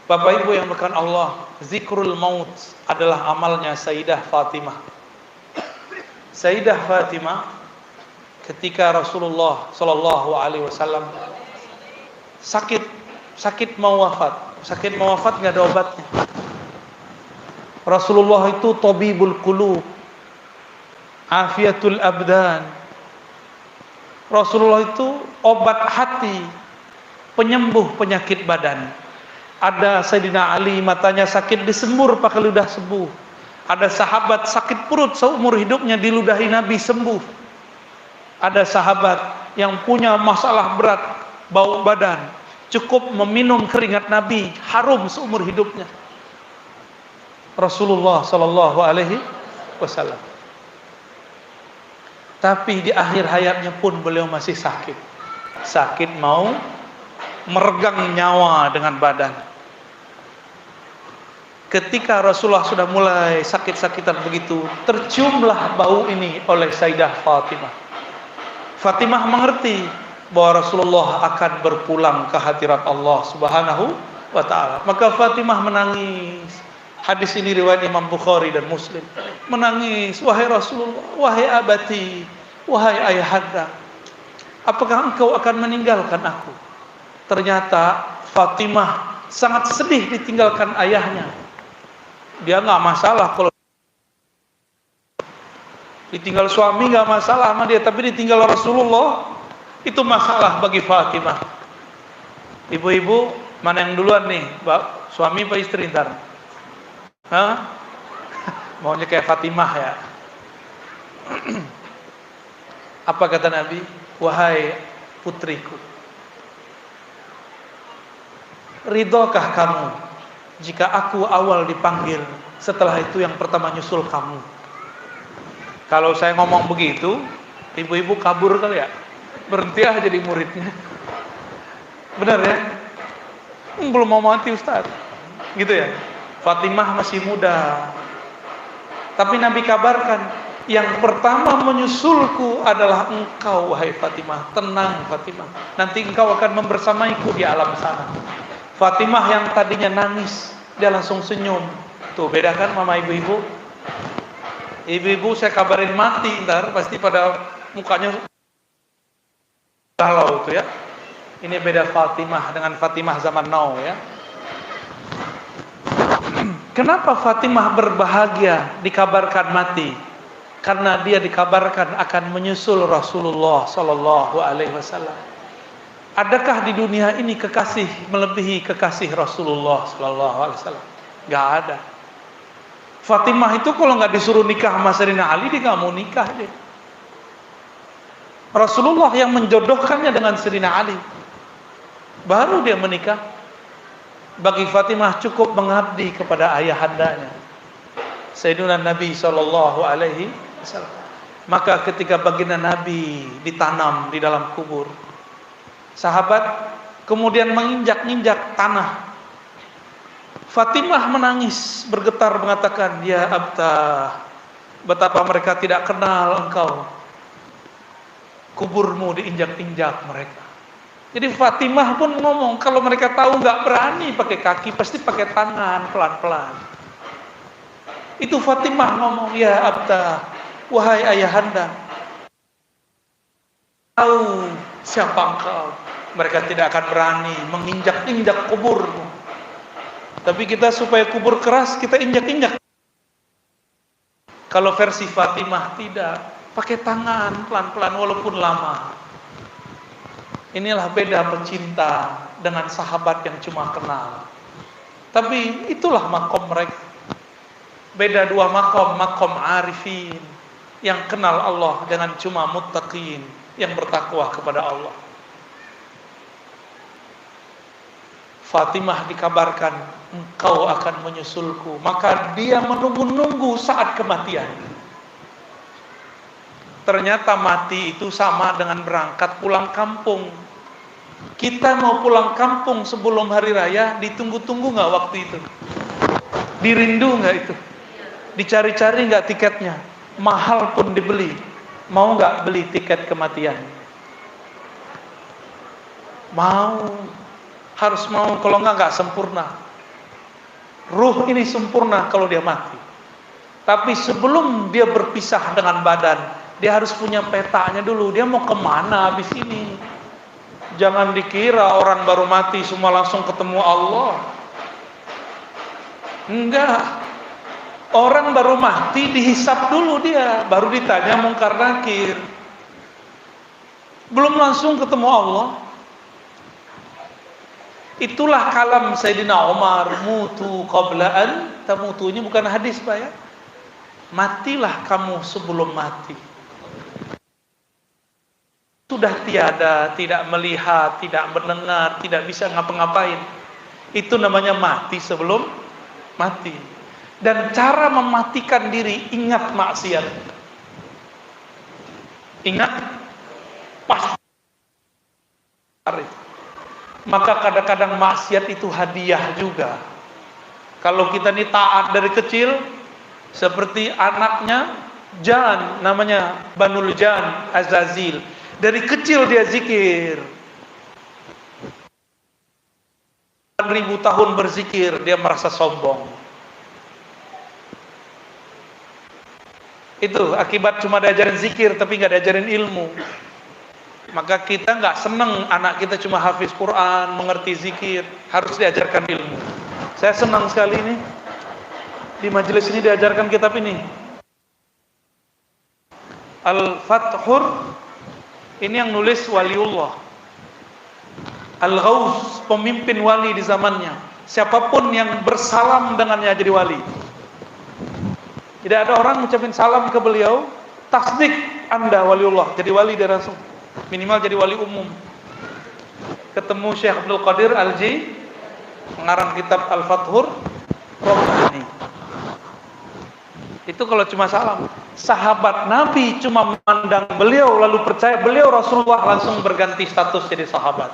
Bapak Ibu yang berkahan Allah, zikrul maut adalah amalnya Sayyidah Fatimah. Sayyidah Fatimah ketika Rasulullah Shallallahu Alaihi Wasallam sakit mau wafat nggak ada obatnya. Rasulullah itu tabibul qulub, afiatul abdan. Rasulullah itu obat hati, penyembuh penyakit badan. Ada Sayyidina Ali matanya sakit disembur pakai ludah sembuh. Ada sahabat sakit perut seumur hidupnya diludahi Nabi sembuh. Ada sahabat yang punya masalah berat bau badan, cukup meminum keringat Nabi harum seumur hidupnya. Rasulullah Sallallahu Alaihi Wasallam. Tapi di akhir hayatnya pun beliau masih sakit mau meregang nyawa dengan badan. Ketika Rasulullah sudah mulai sakit-sakitan begitu, terciumlah bau ini oleh Sayyidah Fatimah. Fatimah mengerti bahwa Rasulullah akan berpulang ke hadirat Allah Subhanahu wa taala. Maka Fatimah menangis. Hadis ini riwayat Imam Bukhari dan Muslim. Menangis, wahai Rasulullah, wahai abati, wahai ayahanda, apakah engkau akan meninggalkan aku? Ternyata Fatimah sangat sedih ditinggalkan ayahnya. Dia nggak masalah kalau ditinggal suami, nggak masalah sama dia, tapi ditinggal Rasulullah itu masalah bagi Fatimah. Ibu-ibu mana yang duluan nih, suami apa istri ntar? Hah? Maunya kayak Fatimah ya? Apa kata Nabi? Wahai putriku, ridhokah kamu jika aku awal dipanggil, setelah itu yang pertama nyusul kamu? Kalau saya ngomong begitu, ibu-ibu kabur kali ya, berhenti aja jadi muridnya. Benar ya? Belum mau mati Ustaz, gitu ya. Fatimah masih muda, tapi Nabi kabarkan, yang pertama menyusulku adalah engkau wahai Fatimah. Tenang Fatimah, nanti engkau akan membersamaiku di alam sana. Fatimah yang tadinya nangis, dia langsung senyum. Tuh beda kan mama ibu-ibu. Ibu-ibu saya kabarin mati ntar pasti pada mukanya galau itu ya. Ini beda Fatimah dengan Fatimah zaman now ya. Kenapa Fatimah berbahagia dikabarkan mati? Karena dia dikabarkan akan menyusul Rasulullah Sallallahu Alaihi Wasallam. Adakah di dunia ini kekasih melebihi kekasih Rasulullah Sallallahu Alaihi Wasallam? Gak ada. Fatimah itu kalau nggak disuruh nikah sama Sayyidina Ali, dia nggak mau nikah deh. Rasulullah yang menjodohkannya dengan Sayyidina Ali, baru dia menikah. Bagi Fatimah cukup mengabdi kepada ayahandanya, Sayyidina Nabi Sallallahu Alaihi Wasallam. Maka ketika baginda Nabi ditanam di dalam kubur, sahabat kemudian menginjak-injak tanah. Fatimah menangis, bergetar mengatakan, ya Abtah, betapa mereka tidak kenal engkau. Kuburmu diinjak-injak mereka. Jadi Fatimah pun ngomong, kalau mereka tahu nggak berani pakai kaki, pasti pakai tangan pelan-pelan. Itu Fatimah ngomong, ya Abtah, wahai ayahanda, tahu siapa engkau. Mereka tidak akan berani menginjak-injak kuburmu. Tapi kita supaya kubur keras, kita injak-injak. Kalau versi Fatimah tidak, pakai tangan pelan-pelan walaupun lama. Inilah beda pecinta dengan sahabat yang cuma kenal. Tapi itulah makom mereka. Beda dua makom, makom arifin yang kenal Allah dengan cuma muttaqin yang bertakwa kepada Allah. Fatimah dikabarkan, engkau akan menyusulku. Maka dia menunggu-nunggu saat kematian. Ternyata mati itu sama dengan berangkat pulang kampung. Kita mau pulang kampung sebelum hari raya, ditunggu-tunggu nggak waktu itu? Dirindu nggak itu? Dicari-cari nggak tiketnya? Mahal pun dibeli. Mau nggak beli tiket kematian? Mau. Harus mau, kalau nggak sempurna. Ruh ini sempurna kalau dia mati. Tapi sebelum dia berpisah dengan badan, dia harus punya petanya dulu. Dia mau kemana habis ini? Jangan dikira orang baru mati semua langsung ketemu Allah. Enggak. Orang baru mati dihisap dulu dia, baru ditanya Mungkar Nakir. Belum langsung ketemu Allah. Itulah kalam Sayyidina Umar, mutu qablaan tamutu. Ini bukan hadis, Pak ya. Matilah kamu sebelum mati. Sudah tiada, tidak melihat, tidak mendengar, tidak bisa ngapa-ngapain. Itu namanya mati sebelum mati. Dan cara mematikan diri, ingat maksiat. Ingat pasti. Maka kadang-kadang maksiat itu hadiah juga. Kalau kita ini taat dari kecil, seperti anaknya Jan, namanya Banul Jan Azazil. Dari kecil dia zikir. 1000 tahun berzikir, dia merasa sombong. Itu akibat cuma diajarin zikir tapi nggak diajarin ilmu. Maka kita nggak seneng anak kita cuma hafiz Quran, mengerti zikir, harus diajarkan ilmu. Saya senang sekali ini di majelis ini diajarkan kitab ini, Al-Fathur. Ini yang nulis waliullah, Al-Ghaus, pemimpin wali di zamannya. Siapapun yang bersalam dengannya jadi wali. Tidak ada orang mengucapkan salam ke beliau, tasdik Anda waliullah, jadi wali dia langsung. Minimal jadi wali umum. Ketemu Syekh Abdul Qadir Al-Ji, pengarang kitab Al-Fathur, Robbani. Itu kalau cuma salam. Sahabat Nabi cuma memandang beliau lalu percaya beliau Rasulullah, langsung berganti status jadi sahabat.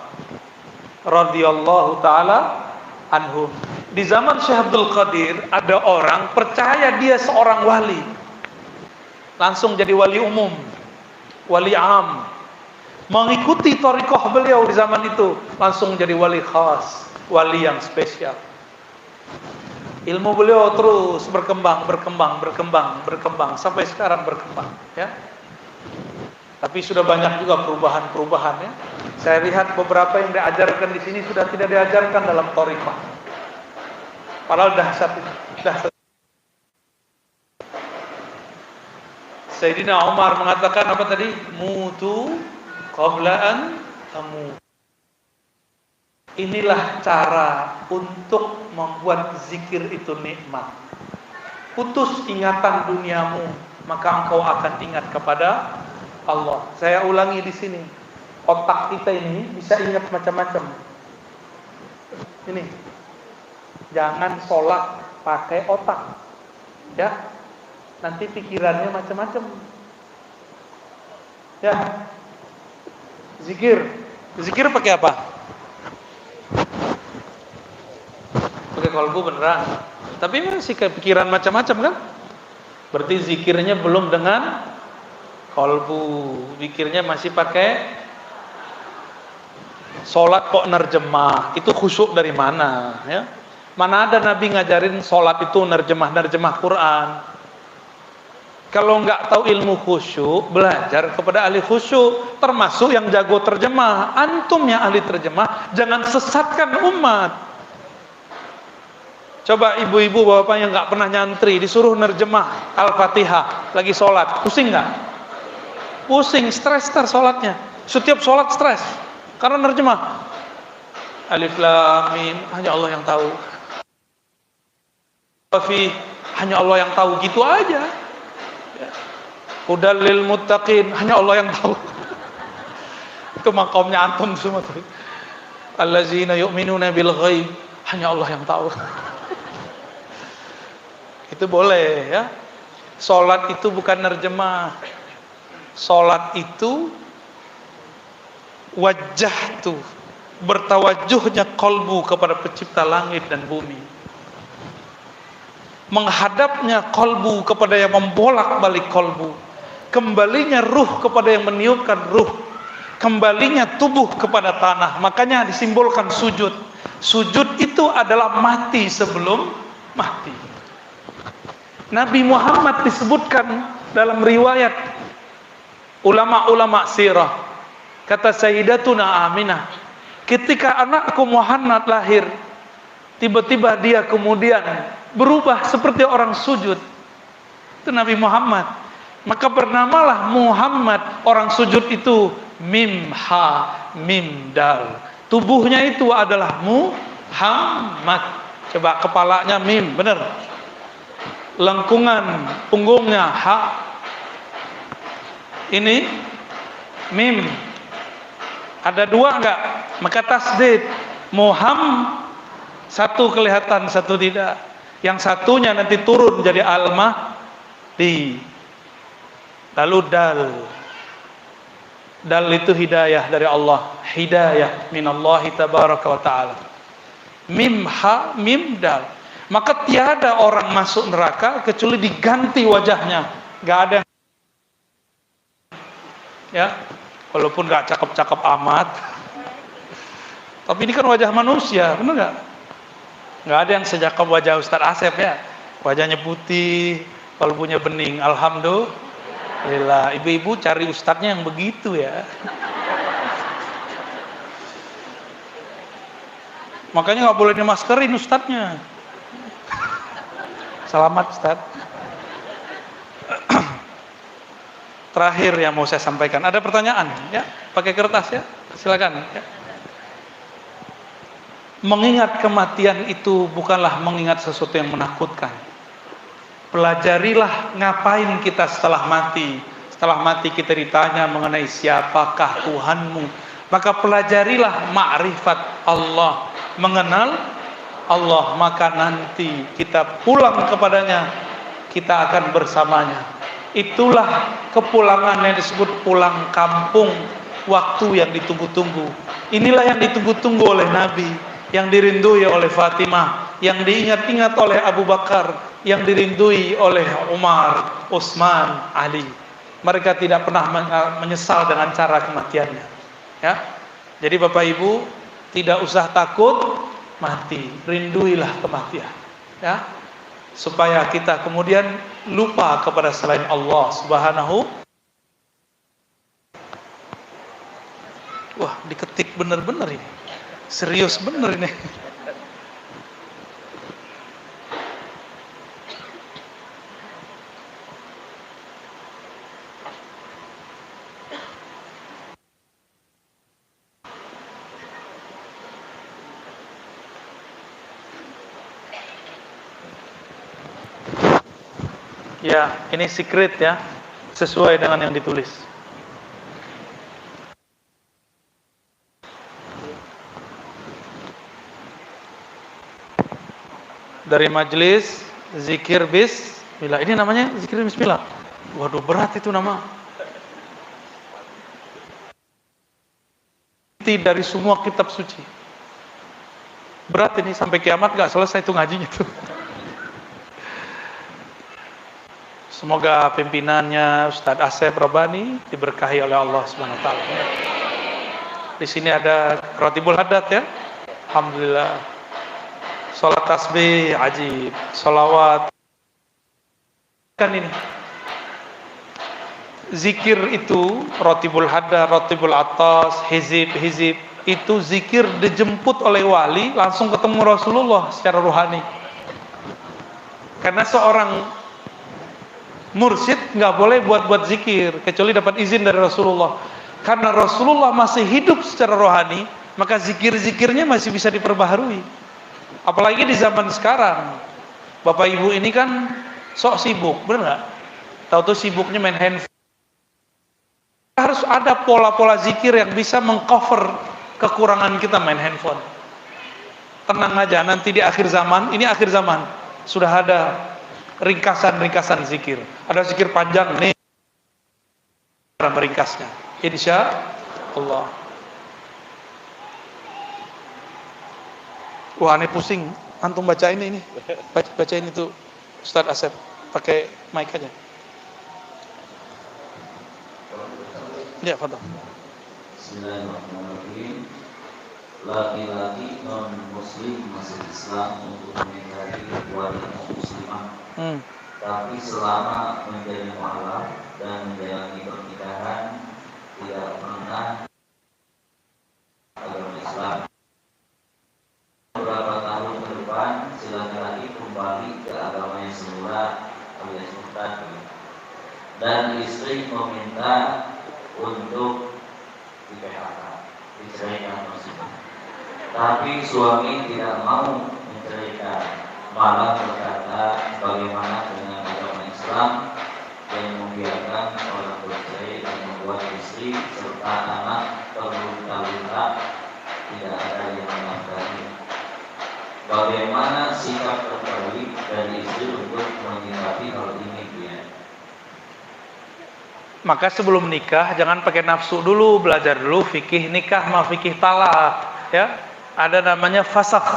Radhiyallahu taala anhum. Di zaman Syekh Abdul Qadir ada orang percaya dia seorang wali, langsung jadi wali umum, wali am. Mengikuti thariqah beliau di zaman itu, langsung jadi wali khas, wali yang spesial. Ilmu beliau terus berkembang sampai sekarang berkembang, ya. Tapi sudah banyak juga perubahan-perubahan, ya. Saya lihat beberapa yang diajarkan di sini sudah tidak diajarkan dalam thariqah. Padahal dahsyat. Sayyidina Umar mengatakan apa tadi? Mutu qablaan tamu. Inilah cara untuk membuat zikir itu nikmat. Putus ingatan duniamu, maka engkau akan ingat kepada Allah. Saya ulangi di sini. Otak kita ini bisa ingat macam-macam. Ini. Jangan sholat pakai otak. Ya. Nanti pikirannya macam-macam. Ya. Zikir pakai apa? Pakai kalbu beneran. Tapi masih kepikiran macam-macam kan? Berarti zikirnya belum dengan kalbu. Zikirnya masih pakai sholat kok nerjemah. Itu khusyuk dari mana? Ya? Mana ada Nabi ngajarin sholat itu nerjemah Quran. Kalau nggak tahu ilmu khusyuk, belajar kepada ahli khusyuk, termasuk yang jago terjemah. Antum yang ahli terjemah, jangan sesatkan umat. Coba ibu-ibu bapak yang nggak pernah nyantri disuruh nerjemah Al-Fatihah lagi sholat, pusing nggak? Pusing, stres sholatnya. Setiap sholat stres karena nerjemah. Alif Lam Mim hanya Allah yang tahu. Hanya Allah yang tahu, gitu aja. Hudal lil muttaqin, hanya Allah yang tahu. Itu makomnya antum semua tuh. Allazina yu'minuna bil ghaib, hanya Allah yang tahu. Itu boleh, ya. Salat itu bukan nerjemah. Salat itu wajah tuh, bertawajuhnya kolbu kepada pencipta langit dan bumi. Menghadapnya kolbu kepada yang membolak-balik kolbu. Kembalinya ruh kepada yang meniupkan ruh. Kembalinya tubuh kepada tanah. Makanya disimbolkan sujud. Sujud itu adalah mati sebelum mati. Nabi Muhammad disebutkan dalam riwayat ulama-ulama sirah, kata Sayyidatuna Aminah, ketika anakku Muhammad lahir, tiba-tiba dia kemudian berubah seperti orang sujud. Itu Nabi Muhammad. Maka bernamalah Muhammad. Orang sujud itu mim ha mim dal. Tubuhnya itu adalah Muhammad. Coba kepalanya mim, benar. Lengkungan punggungnya ha. Ini mim. Ada dua enggak? Maka tasdid. Satu kelihatan, satu tidak. Yang satunya nanti turun jadi di. Lalu dal. Dal itu hidayah dari Allah. Hidayah minallahi tabaraka wa ta'ala. Mim ha mim dal. Maka tiada orang masuk neraka kecuali diganti wajahnya. Gak ada. Ya, walaupun gak cakep-cakep amat. Tapi ini kan wajah manusia, benar gak? Gak ada yang sejak wajah Ustadz Asep ya. Wajahnya putih, kalbunya bening. Alhamdulillah. Ibu-ibu cari ustadznya yang begitu ya. Makanya gak boleh dimaskerin ustadznya. Selamat Ustadz. Terakhir yang mau saya sampaikan. Ada pertanyaan ya? Pakai kertas ya? Silakan ya. Mengingat kematian itu bukanlah mengingat sesuatu yang menakutkan. Pelajarilah ngapain kita setelah mati. Setelah mati kita ditanya mengenai siapakah Tuhanmu. Maka pelajarilah ma'rifat Allah. Mengenal Allah. Maka nanti kita pulang kepadanya. Kita akan bersamanya. Itulah kepulangan yang disebut pulang kampung. Waktu yang ditunggu-tunggu. Inilah yang ditunggu-tunggu oleh Nabi. Yang dirindui oleh Fatimah, yang diingat-ingat oleh Abu Bakar, yang dirindui oleh Umar, Utsman, Ali. Mereka tidak pernah menyesal dengan cara kematiannya. Ya, jadi Bapak Ibu tidak usah takut mati, rinduilah kematian. Ya, supaya kita kemudian lupa kepada selain Allah Subhanahu. Wah, diketik benar-benar ini. Serius bener ini. Ya, ini secret ya. Sesuai dengan yang ditulis. Dari majelis zikir bismillah. Ini namanya zikir bismillah. Waduh, berat itu nama. Dari semua kitab suci. Berat ini sampai kiamat gak selesai itu ngajinya tuh. Semoga pimpinannya Ustadz Asep Rabbani diberkahi oleh Allah Subhanahu wa taala. Di sini ada Rotibul Haddad ya. Alhamdulillah. Salat tasbih ajib, salawat. Kan ini. Zikir itu Rotibul Haddad, Rotibul Atas, hizib itu zikir dijemput oleh wali langsung ketemu Rasulullah secara rohani. Karena seorang mursyid nggak boleh buat zikir kecuali dapat izin dari Rasulullah. Karena Rasulullah masih hidup secara rohani, maka zikir-zikirnya masih bisa diperbaharui. Apalagi di zaman sekarang, Bapak Ibu ini kan sok sibuk, benar nggak? Tahu tuh sibuknya main handphone. Harus ada pola-pola zikir yang bisa mengcover kekurangan kita main handphone. Tenang aja, nanti di akhir zaman, ini akhir zaman, sudah ada ringkasan-ringkasan zikir. Ada zikir panjang nih, cara meringkasnya. Insya Allah. Wah, aneh pusing. Antum bacain ini. Bacain itu Ustadz Asep. Pakai mic aja. Ya, fadhal. Bismillahirrahmanirrahim. Laki-laki non muslim masuk Islam untuk menikah hari wanita muslimah. Tapi selama menjadi mualaf dan menjalani pernikahan tidak pernah agama Islam. Beberapa tahun ke depan si laki-laki kembali ke agama yang semula alias murtad, dan istri meminta untuk di PHK, diceraikan maksudnya. Tapi suami tidak mau menceraikan, malah berkata bagaimana dengan agama Islam yang membiarkan orang bercerai dan membuat istri serta anak terluka-luka, tidak ada yang menafkahi. Bagaimana sikap terbaik dari istri untuk menyikapi hal ini, ya? Maka sebelum nikah jangan pakai nafsu dulu, belajar dulu fikih nikah sama fikih talak, ya. Ada namanya fasakh.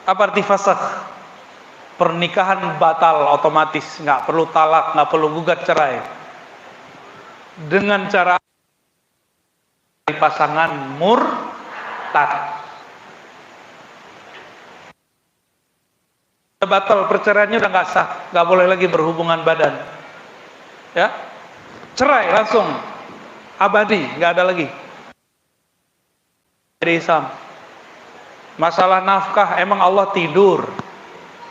Apa arti fasakh? Pernikahan batal otomatis, nggak perlu talak, nggak perlu gugat cerai. Dengan cara pasangan murtad. Batal, perceraiannya udah nggak sah, nggak boleh lagi berhubungan badan, ya, cerai langsung, abadi, nggak ada lagi. Jadi Islam, masalah nafkah, emang Allah tidur?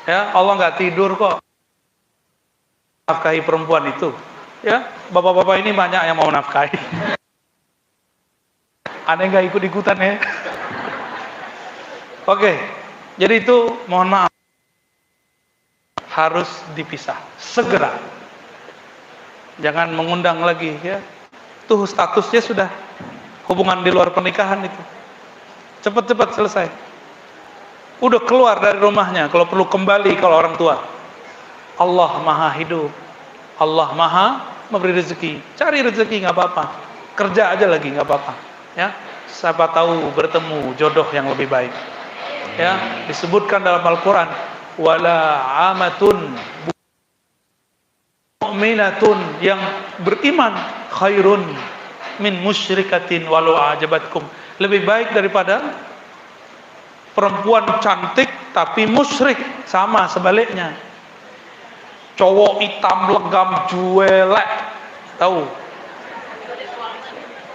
Ya, Allah nggak tidur kok. Nafkahi perempuan itu, ya, bapak-bapak ini banyak yang mau nafkahi. Aneh nggak ikut-ikutan ya? Oke, jadi itu mohon maaf, harus dipisah segera, jangan mengundang lagi, ya. Tuh statusnya sudah hubungan di luar pernikahan itu, cepat-cepat selesai. Udah keluar dari rumahnya, kalau perlu kembali kalau orang tua. Allah maha hidup, Allah maha memberi rezeki, cari rezeki nggak apa-apa, kerja aja lagi nggak apa-apa, ya. Siapa tahu bertemu jodoh yang lebih baik, ya. Disebutkan dalam Al-Quran, wala amatun mu'minatun, yang beriman khairun min musyrikatin walau ajabatkum, lebih baik daripada perempuan cantik tapi musyrik. Sama sebaliknya, cowok hitam legam juelek, tahu,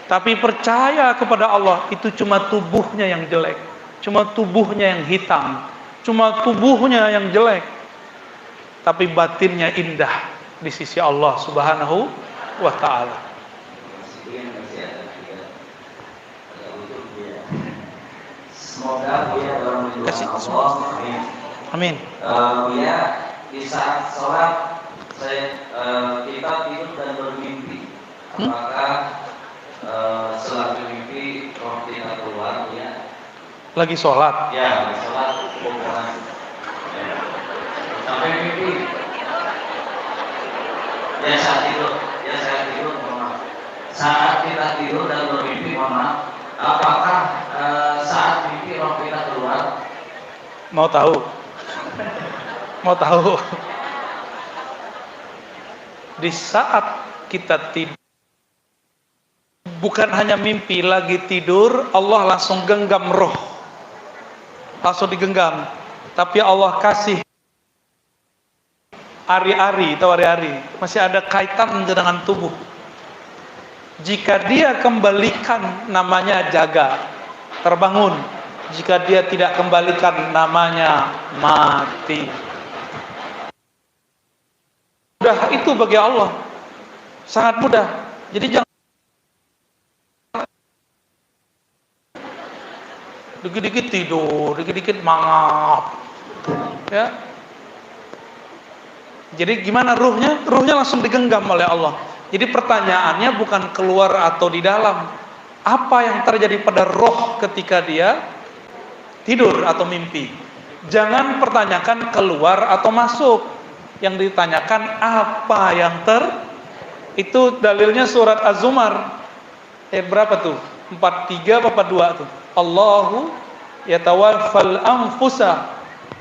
tapi percaya kepada Allah, itu cuma tubuhnya yang jelek, cuma tubuhnya yang hitam, cuma tubuhnya yang jelek, tapi batinnya indah di sisi Allah Subhanahu wa ta'ala. Semoga dia dalam lindungan Allah. Amin. Ya, di saat sholat kita tidur dan bermimpi. Apakah setelah bermimpi roh kita keluar, ya? Lagi sholat? Ya, lagi sholat bukan. Sampai mimpi. Ya saat tidur, mohon maaf. Saat kita tidur dan bermimpi, mohon maaf. Apakah saat mimpi roh kita keluar? Mau tahu? Mau tahu? Di saat kita tidur, bukan hanya mimpi, lagi tidur, Allah langsung genggam roh, langsung digenggam. Tapi Allah kasih ari-ari, atau ari-ari, masih ada kaitan dengan tubuh. Jika dia kembalikan, namanya jaga, terbangun. Jika dia tidak kembalikan, namanya mati. Mudah itu bagi Allah, sangat mudah. Jadi jangan dikit-dikit tidur, dikit-dikit mangap, ya. Jadi gimana ruhnya? Ruhnya langsung digenggam oleh Allah. Jadi pertanyaannya bukan keluar atau di dalam. Apa yang terjadi pada roh ketika dia tidur atau mimpi? Jangan pertanyakan keluar atau masuk. Yang ditanyakan apa yang itu dalilnya surat Az-Zumar. Ayat berapa tuh? 43 apa 42 tuh? Allahu yatawaffal anfusa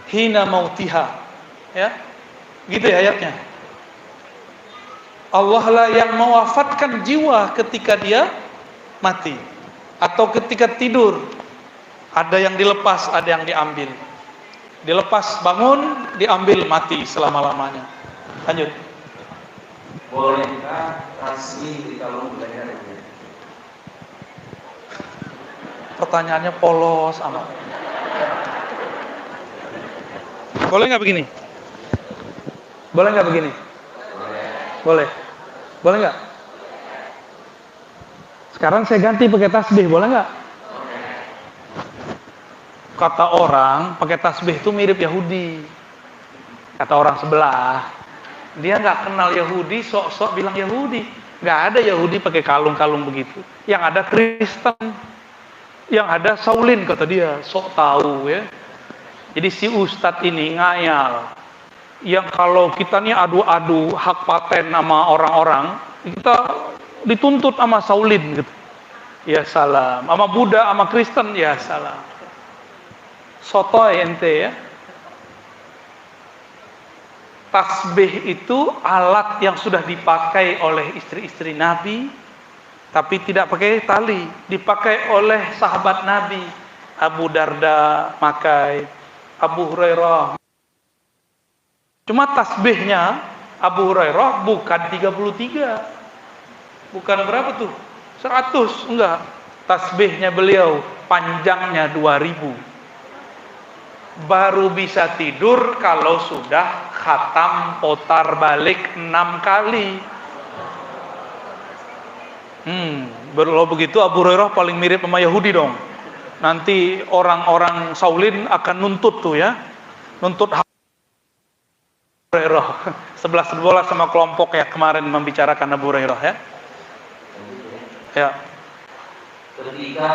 hina mautiha. Ya. Gitu ya ayatnya. Allah lah yang mewafatkan jiwa ketika dia mati atau ketika tidur. Ada yang dilepas, ada yang diambil. Dilepas bangun, diambil mati selama-lamanya. Lanjut. Bolehkah tasbih di kalung leher? Pertanyaannya polos amat. Boleh nggak begini? Boleh nggak begini? Boleh. Boleh nggak? Sekarang saya ganti pakai tasbih, boleh nggak? Kata orang, pakai tasbih itu mirip Yahudi. Kata orang sebelah, dia nggak kenal Yahudi, sok-sok bilang Yahudi. Nggak ada Yahudi pakai kalung-kalung begitu. Yang ada Kristen, yang ada Saulin kata dia, sok tahu ya. Jadi si Ustadz ini ngayal. Yang kalau kita nih adu-adu hak paten sama orang-orang, kita dituntut sama Saulin gitu. Ya salam. Sama Buddha, sama Kristen, ya salam. Sotoy ente ya. Tasbih itu alat yang sudah dipakai oleh istri-istri Nabi, tapi tidak pakai tali. Dipakai oleh sahabat Nabi. Abu Darda pakai, Abu Hurairah. Cuma tasbihnya Abu Hurairah bukan 33. Bukan berapa tuh? 100, enggak. Tasbihnya beliau panjangnya 2000. Baru bisa tidur kalau sudah khatam putar balik 6 kali. Kalau begitu Abu Hurairah paling mirip sama Yahudi dong. Nanti orang-orang Saulin akan nuntut tuh ya. Nuntut Abu Hurairah. 11 sama kelompok ya kemarin membicarakan Abu Hurairah ya. Ya. Ketika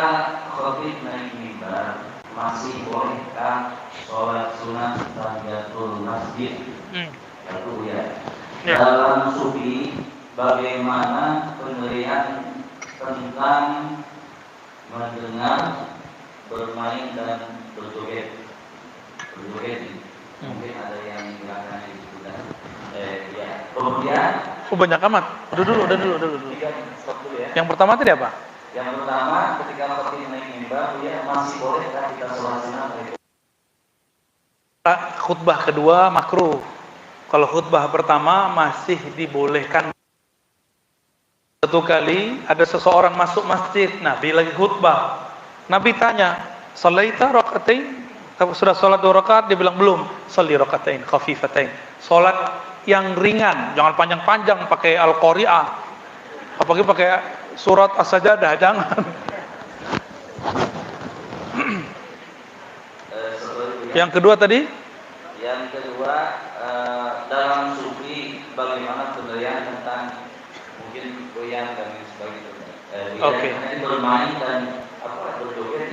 khatib naik mimbar, masih bolehkah sholat sunat tahiyatul masjid? Itu ya. Dalam sufi, bagaimana penilaian tentang mendengar, bermain dan berjoget? Mungkin ada yang silakan disebutkan. Ya. Kemudian Banyak amat. Udah dulu. Yang pertama tadi apa? Yang pertama, ketika khatib naik mimbar, dia masih bolehkah kita sholat sunat? Khutbah kedua makruh. Kalau khutbah pertama masih dibolehkan. Satu kali ada seseorang masuk masjid, Nabi lagi khutbah. Nabi tanya, "Shalaita rakaatain?" Sudah sholat 2 rakaat? Dia bilang belum. "Shalli rakaatain khafifatain." Sholat yang ringan, jangan panjang-panjang pakai Al-Qari'ah. Apalagi pakai surat As-Sajdah, jangan. Yang kedua tadi? Yang kedua, dalam sufi bagaimana penilaian tentang mungkin goyang dan sebagainya. Oke. Bermain dan berjoget.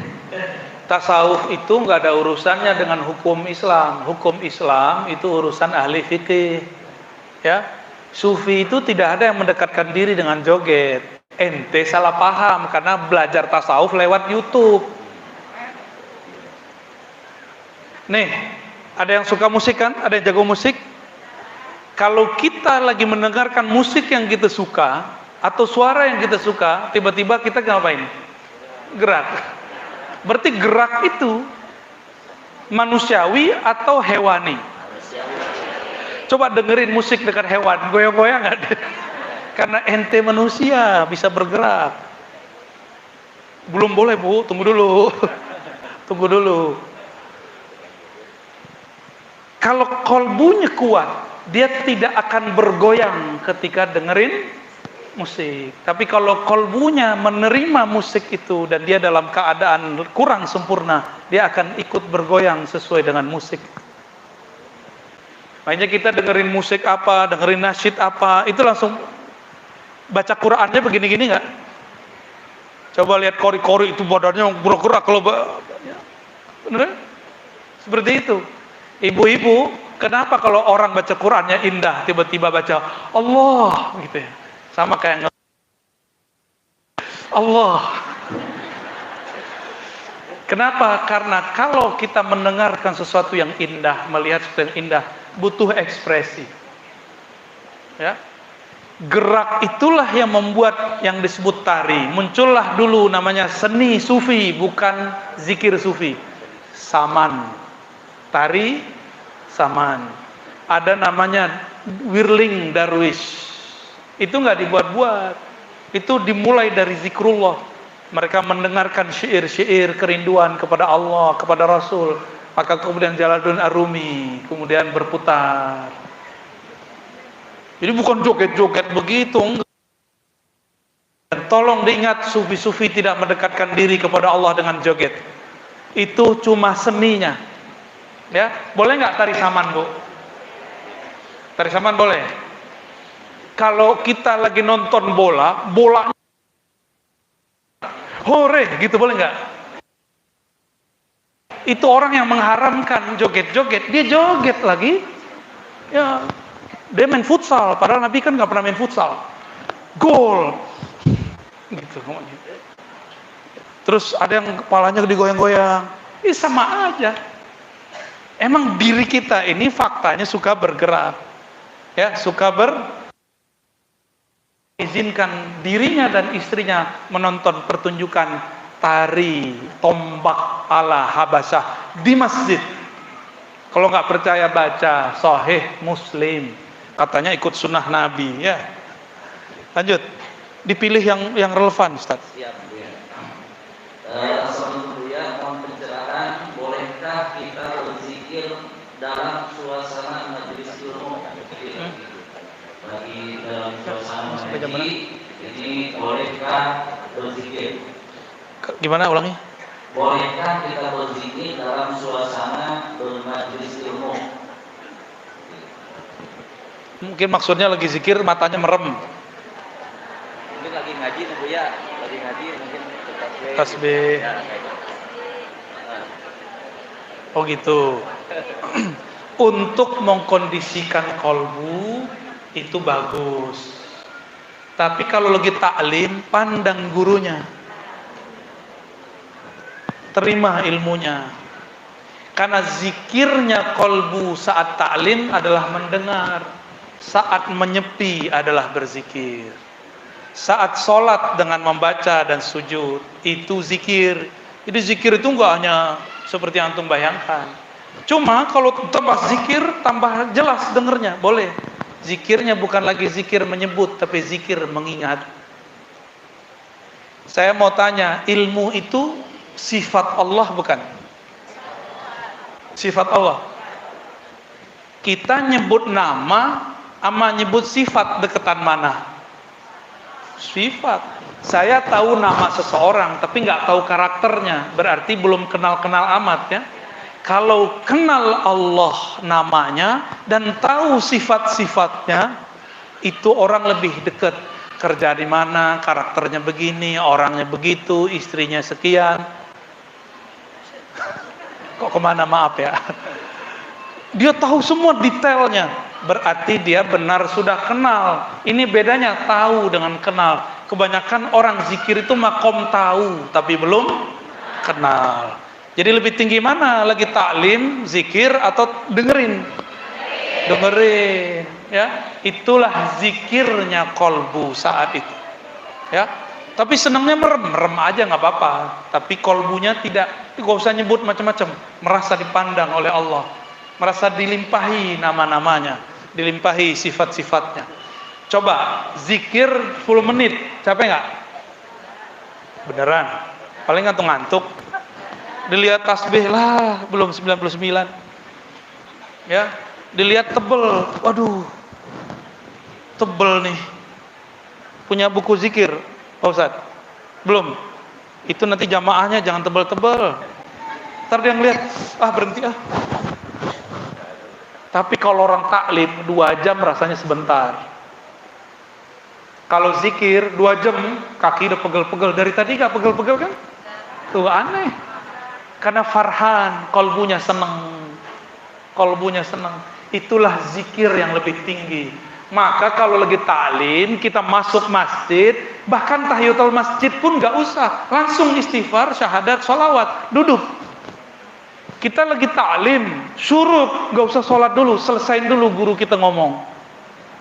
Tasawuf itu nggak ada urusannya dengan hukum Islam. Hukum Islam itu urusan ahli fikih. Ya, sufi itu tidak ada yang mendekatkan diri dengan joget. Ente salah paham karena belajar tasawuf lewat YouTube. Nih, ada yang suka musik kan? Ada yang jago musik? Kalau kita lagi mendengarkan musik yang kita suka atau suara yang kita suka, tiba-tiba kita ngapain? Gerak. Berarti gerak itu manusiawi atau hewani? Coba dengerin musik dekat hewan, goyang-goyang nggak? Karena ente manusia bisa bergerak. Belum boleh Bu, tunggu dulu. Tunggu dulu. Kalau kolbunya kuat, dia tidak akan bergoyang ketika dengerin musik. Tapi kalau kolbunya menerima musik itu dan dia dalam keadaan kurang sempurna, dia akan ikut bergoyang sesuai dengan musik. Makanya kita dengerin musik apa, dengerin nasyid apa, itu langsung baca Qur'annya begini-gini nggak? Coba lihat kori-kori itu badannya bergerak kalau bener? Seperti itu. Ibu-ibu, kenapa kalau orang baca Qur'annya indah, tiba-tiba baca Allah gitu ya? Sama kayak Allah. Kenapa? Karena kalau kita mendengarkan sesuatu yang indah, melihat sesuatu yang indah, butuh ekspresi. Ya. Gerak itulah yang membuat yang disebut tari. Muncullah dulu namanya seni sufi, bukan zikir sufi. Saman. tari saman. Ada namanya whirling darwish. Itu nggak dibuat-buat. Itu dimulai dari zikrullah. Mereka mendengarkan syair-syair kerinduan kepada Allah, kepada Rasul. Maka kemudian Jalaluddin Arumi kemudian berputar. Jadi bukan joget-joget begitu. Tolong diingat, sufi-sufi tidak mendekatkan diri kepada Allah dengan joget. Itu cuma seninya. Ya, boleh nggak tari saman, Bu? Tari saman boleh. Kalau kita lagi nonton bola hore gitu, boleh nggak? Itu orang yang mengharamkan joget-joget, dia joget lagi. Ya, dia main futsal, padahal Nabi kan nggak pernah main futsal. Gol, gitu. Terus ada yang kepalanya digoyang-goyang. Ini sama aja. Emang diri kita ini faktanya suka bergerak, ya, suka izinkan dirinya dan istrinya menonton pertunjukan tari tombak ala Habasyah di masjid. Kalau nggak percaya baca Sahih Muslim, katanya ikut sunnah Nabi, ya. Lanjut, dipilih yang relevan, Ustaz. Siap, ya. Assalamualaikum ya, mohon pencerahan, bolehkah kita berzikir dalam suasana majelis ilmu? Bagi dalam suasana ngaji, ini bolehkah berzikir? Gimana ulangi? Bolehkah kita berzikir dalam suasana bermajelis ilmu? Mungkin maksudnya lagi zikir matanya merem. Mungkin lagi ngaji, Bu ya, lagi ngaji mungkin Tasbih. Ya, oh gitu. Untuk mengkondisikan kolbu itu bagus. Tapi kalau lagi taklim, pandang gurunya, terima ilmunya. Karena zikirnya kolbu saat taklim adalah mendengar, saat menyepi adalah berzikir. Saat sholat dengan membaca dan sujud itu zikir. Jadi zikir itu enggak hanya seperti yang antum bayangkan. Cuma kalau tambah zikir tambah jelas dengernya, boleh. Zikirnya bukan lagi zikir menyebut, tapi zikir mengingat. Saya mau tanya, ilmu itu sifat Allah bukan? Sifat Allah. Kita nyebut nama sama nyebut sifat deketan mana? Sifat. Saya tahu nama seseorang tapi nggak tahu karakternya, berarti belum kenal-kenal amat, ya. Kalau kenal Allah namanya dan tahu sifat-sifatnya, itu orang lebih dekat. Kerja di mana, karakternya begini, orangnya begitu, istrinya sekian. Kok kemana, maaf ya. Dia tahu semua detailnya, berarti dia benar sudah kenal. Ini bedanya tahu dengan kenal. Kebanyakan orang zikir itu makom tahu tapi belum kenal. Jadi lebih tinggi mana? Lagi taklim, zikir atau dengerin? Dengerin, ya. Itulah zikirnya kolbu saat itu, ya. Tapi senangnya merem aja nggak apa-apa. Tapi kolbunya tidak, nggak usah nyebut macam-macam. Merasa dipandang oleh Allah, merasa dilimpahi nama-namanya, dilimpahi sifat-sifatnya. Coba zikir 10 menit, capek nggak? Beneran? Paling ngantuk-ngantuk. Dilihat tasbih lah, belum 99. Ya, dilihat tebel, waduh, tebel nih. Punya buku zikir, Pak Ustadz? Belum. Itu nanti jamaahnya jangan tebel-tebel. Ntar dia ngeliat, berhenti ah. Tapi kalau orang taklim 2 jam rasanya sebentar. Kalau zikir 2 jam kaki udah pegel-pegel. Dari tadi gak pegel-pegel kan? Tuh aneh. Karena farhan, kolbunya senang. Kolbunya senang. Itulah zikir yang lebih tinggi. Maka kalau lagi taklim, kita masuk masjid, bahkan tahiyatul masjid pun gak usah. Langsung istighfar, syahadat, sholawat, duduk. Kita lagi taklim, syuruk, gak usah sholat dulu, selesain dulu guru kita ngomong.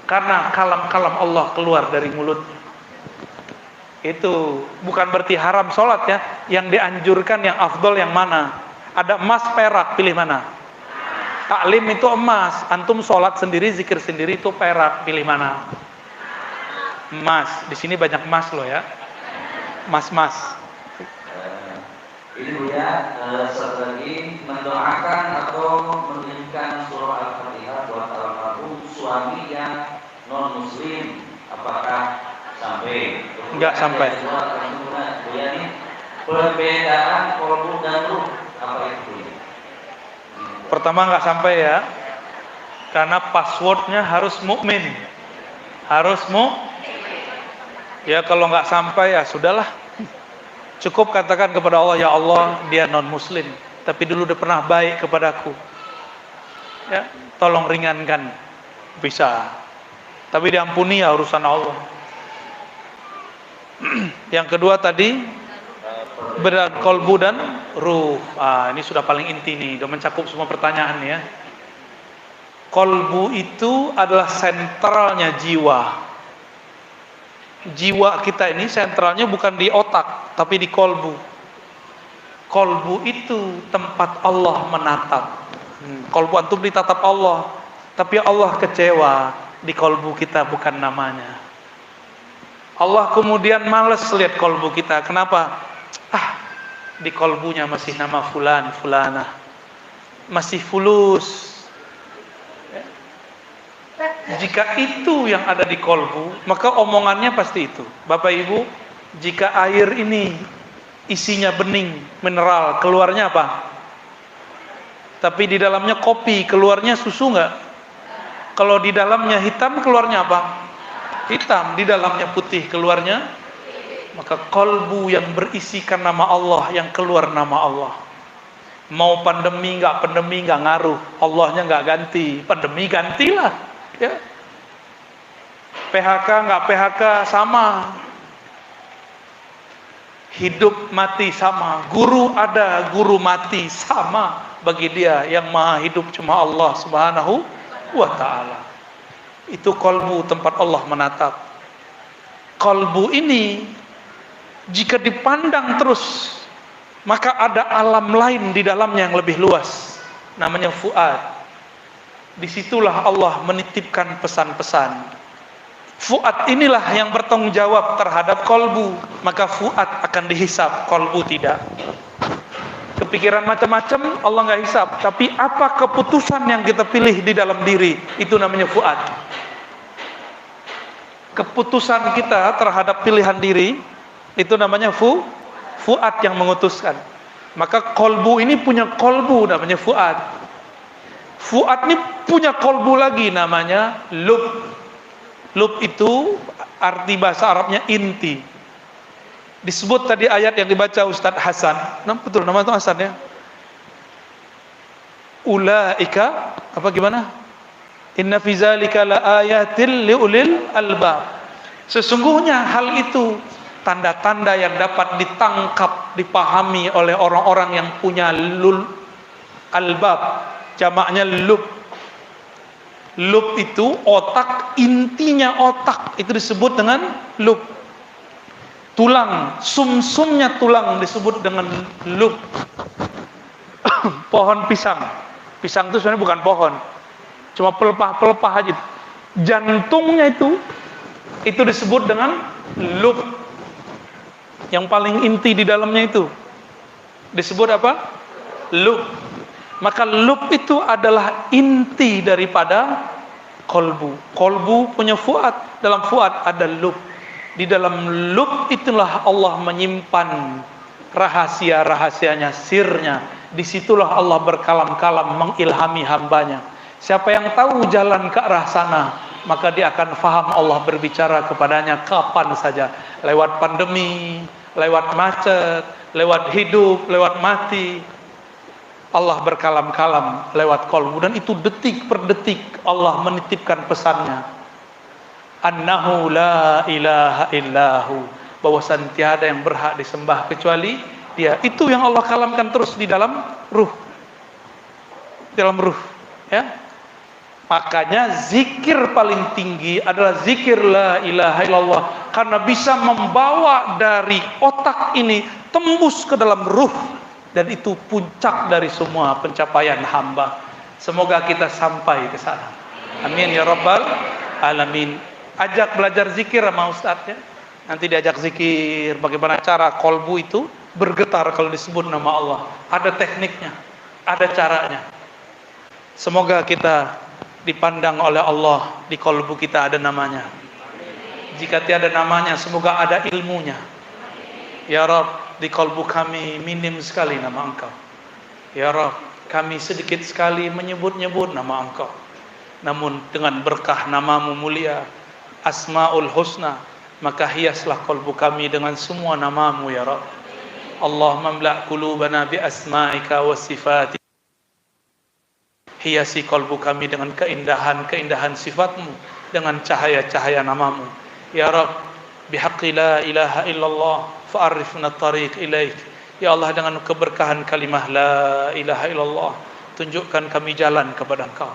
Karena kalam-kalam Allah keluar dari mulutnya. Itu bukan berarti haram sholat, ya. Yang dianjurkan, yang afdol yang mana? Ada emas perak, pilih mana? Taklim itu emas, antum sholat sendiri, zikir sendiri itu perak. Pilih mana? Emas. Di sini banyak emas loh ya. Mas. Ini Buya, satu lagi mendoakan atau mengirimkan surah Al-Fatihah buat almarhum suami yang non muslim, apakah sampai? Enggak sampai. Buya ini perbedaan kolbu dan ruh apa itu? Pertama nggak sampai ya, karena passwordnya harus mukmin, ya kalau nggak sampai ya sudahlah, cukup katakan kepada Allah, ya Allah dia non muslim, tapi dulu udah pernah baik kepadaku, ya tolong ringankan, bisa, tapi diampuni ya urusan Allah. Yang kedua tadi berat kolbu dan ruh. Ini sudah paling inti nih, udah mencakup semua pertanyaan ya. Kolbu itu adalah sentralnya jiwa. Jiwa kita ini sentralnya bukan di otak, tapi di kolbu. Kolbu itu tempat Allah menatap. Kolbu antum ditatap Allah, tapi Allah kecewa di kolbu kita bukan namanya. Allah kemudian males lihat kolbu kita. Kenapa? Di kolbunya masih nama fulan, fulana, masih fulus. Jika itu yang ada di kolbu, maka omongannya pasti itu. Bapak Ibu, jika air ini isinya bening, mineral, keluarnya apa? Tapi di dalamnya kopi, keluarnya susu nggak? Kalau di dalamnya hitam, keluarnya apa? Hitam. Di dalamnya putih, keluarnya? Maka kolbu yang berisikan nama Allah, yang keluar nama Allah. Mau pandemi nggak ngaruh, Allahnya nggak ganti, pandemi gantilah. Ya. PHK nggak PHK sama, hidup mati sama, guru ada guru mati sama bagi dia yang maha hidup cuma Allah Subhanahu wa ta'ala. Itu kolbu, tempat Allah menatap. Kolbu ini jika dipandang terus, maka ada alam lain di dalamnya yang lebih luas, namanya fuad. Disitulah Allah menitipkan pesan-pesan. Fuad inilah yang bertanggung jawab terhadap kolbu, maka fuad akan dihisab, kolbu tidak. Kepikiran macam-macam Allah nggak hisab, tapi apa keputusan yang kita pilih di dalam diri, itu namanya fuad. Keputusan kita terhadap pilihan diri, itu namanya fuad yang mengutuskan. Maka kolbu ini punya kolbu namanya fuad. Fuad ini punya kolbu lagi namanya lub. Lub itu arti bahasa Arabnya inti. Disebut tadi ayat yang dibaca Ustadz Hasan. Betul nama itu Hasan ya. Ulaika apa gimana? Inna fi zalika laayatil liulil albab. Sesungguhnya hal itu tanda-tanda yang dapat ditangkap, dipahami oleh orang-orang yang punya lul albab, jamaknya lub. Lub itu otak, intinya otak itu disebut dengan lub. Tulang, sumsumnya tulang disebut dengan lub. Pohon pisang, pisang itu sebenarnya bukan pohon, cuma pelepah-pelepah aja. Jantungnya itu disebut dengan lub. Yang paling inti di dalamnya itu disebut apa? Lub. Maka lub itu adalah inti daripada kolbu. Kolbu punya fuad. Dalam fuad ada lub. Di dalam lub itulah Allah menyimpan rahasia-rahasianya, sirnya. Disitulah Allah berkalam-kalam mengilhami hambanya. Siapa yang tahu jalan ke arah sana, maka dia akan faham Allah berbicara kepadanya kapan saja. Lewat pandemi, lewat macet, lewat hidup, lewat mati. Allah berkalam-kalam lewat kolbu, dan itu detik per detik Allah menitipkan pesannya. Annahu la ilaha illahu, bahwasan tiada yang berhak disembah kecuali Dia. Itu yang Allah kalamkan terus di dalam ruh. Dalam ruh, ya. Makanya zikir paling tinggi adalah zikir la ilaha illallah, karena bisa membawa dari otak ini tembus ke dalam ruh, dan itu puncak dari semua pencapaian hamba. Semoga kita sampai ke sana. Amin ya rabbal alamin. Ajak belajar zikir sama Ustadz ya. Nanti diajak zikir bagaimana cara kolbu itu bergetar kalau disebut nama Allah. Ada tekniknya, ada caranya. Semoga kita dipandang oleh Allah, di kolbu kita ada namanya. Jika tiada namanya, semoga ada ilmunya. Ya Rabb, di kolbu kami minim sekali nama Engkau. Ya Rabb, kami sedikit sekali menyebut-nyebut nama Engkau. Namun dengan berkah namamu mulia, Asmaul Husna, maka hiaslah kolbu kami dengan semua namamu ya Rabb. Allahumma mla' qulubana bi asma'ika wa sifatika. Hiasi kolbu kami dengan keindahan-keindahan sifatmu, dengan cahaya-cahaya namamu. Ya Rabb, bihaqqi la ilaha illallah, fa'arifna tariq ilaik. Ya Allah, dengan keberkahan kalimah la ilaha illallah, tunjukkan kami jalan kepada Engkau.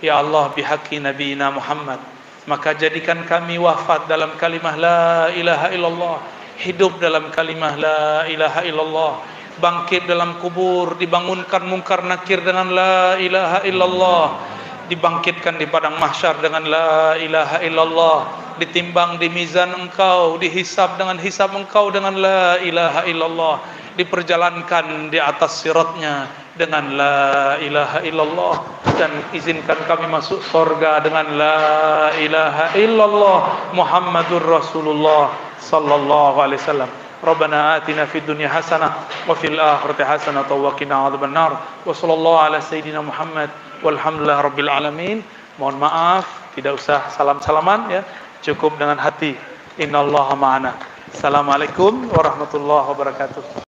Ya Allah, bihaqqi nabiyina Muhammad, maka jadikan kami wafat dalam kalimah la ilaha illallah, hidup dalam kalimah la ilaha illallah, bangkit dalam kubur, dibangunkan mungkar nakir dengan la ilaha illallah, dibangkitkan di padang mahsyar dengan la ilaha illallah, ditimbang di mizan Engkau, dihisab dengan hisab Engkau dengan la ilaha illallah, diperjalankan di atas siratnya dengan la ilaha illallah, dan izinkan kami masuk surga dengan la ilaha illallah Muhammadur Rasulullah sallallahu alaihi wasallam. Rabbana atina fid dunya hasanah wa fil akhirati hasanah wa qina adzabannar. Wa sallallahu ala sayidina Muhammad walhamdulillah rabbil alamin. Mohon maaf, tidak usah salam-salaman ya, cukup dengan hati. Innallaha ma'ana. Assalamualaikum warahmatullahi wabarakatuh.